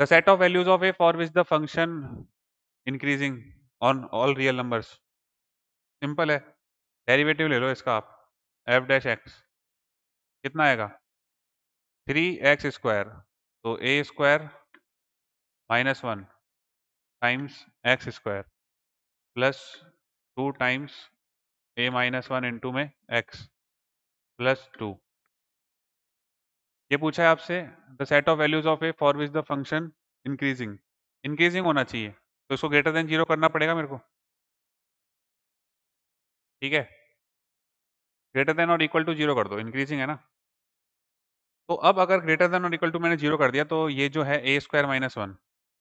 The set of values of A for which the function increasing on all real numbers. Simple है, derivative ले लो इसका आप, F dash x कितना आएगा 3x² तो A square -1 times X square plus 2 times a -1 into में x plus 2। ये पूछा है आपसे the set of values of A for which the function increasing, increasing होना चाहिए तो इसको ग्रेटर देन 0 करना पड़ेगा मेरे को, ठीक है। ग्रेटर देन और इक्वल टू 0 कर दो, इंक्रीजिंग है ना। तो अब अगर ग्रेटर देन और इक्वल टू मैंने 0 कर दिया तो ये जो है ए स्क्वायर -1,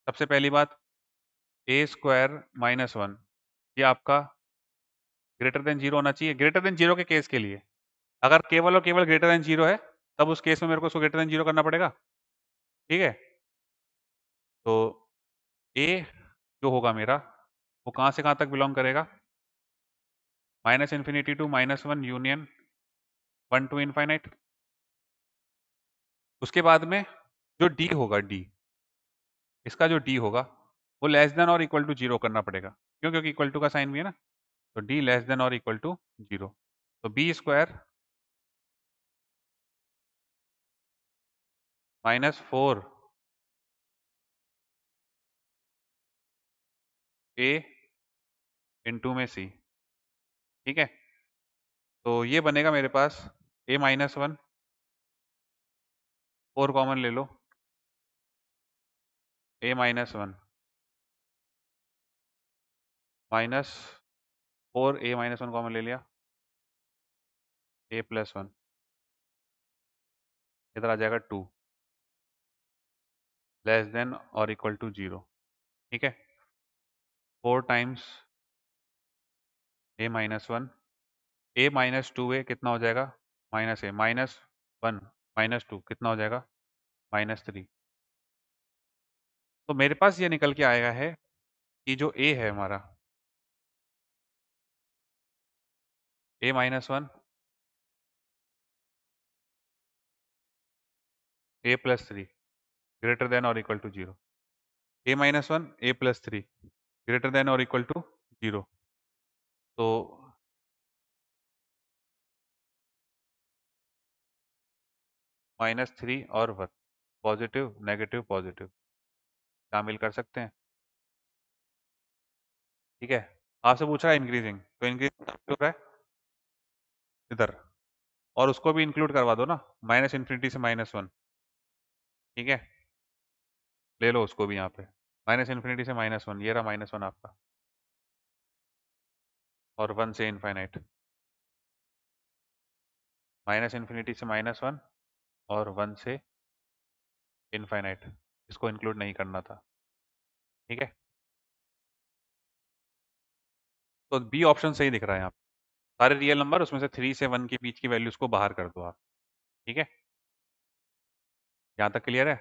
सबसे पहली बात ए स्क्वायर -1 ये आपका ग्रेटर देन 0 होना चाहिए, ग्रेटर देन 0 के केस के लिए। अगर केवल और केवल ग्रेटर देन 0 है तब उस केस में मेरे को उसको ग्रेटर देन 0 करना पड़ेगा, ठीक है। तो ए जो होगा मेरा वो कहाँ से कहाँ तक बिलोंग करेगा, -∞ टू -1 यूनियन 1 टू इनफाइनाइट। उसके बाद में जो डी होगा, डी इसका जो डी होगा वो लेस देन और इक्वल टू 0 करना पड़ेगा, क्यों, क्योंकि इक्वल टू का साइन भी है ना। तो डी लेस देन और इक्वल टू 0, तो बी स्क्वायर -4 ए इंटू में सी, ठीक है। तो ये बनेगा मेरे पास a -1, 4 कॉमन ले लो, a -1 -4 a -1 कॉमन ले लिया, a +1 इधर आ जाएगा 2 लेस देन और इक्वल टू 0, ठीक है। 4 टाइम्स a -1 a -2a कितना हो जाएगा -a -1 -2 कितना हो जाएगा -3। तो मेरे पास ये निकल के आएगा है कि जो a है हमारा a -1 a +3 ग्रेटर देन और equal to 0, a -1 a +3 greater than और इक्वल टू 0। तो -3 और 1 पॉजिटिव नेगेटिव पॉजिटिव शामिल कर सकते हैं, ठीक है। आपसे पूछा है इंक्रीजिंग, तो इंक्रीजिंग हो रहा है इधर, और उसको भी इंक्लूड करवा दो ना, -∞ से -1, ठीक है। ले लो उसको भी यहाँ पे, -∞ से -1 ये रहा -1 आपका, और 1 से इनफाइनाइट, -∞ से -1 और 1 से इनफाइनाइट, इसको इंक्लूड नहीं करना था, ठीक है। तो बी ऑप्शन सही दिख रहा है यहाँ पे, सारे रियल नंबर उसमें से 3 से 1 के बीच की वैल्यूज को बाहर कर दो आप, ठीक है। यहाँ तक क्लियर है।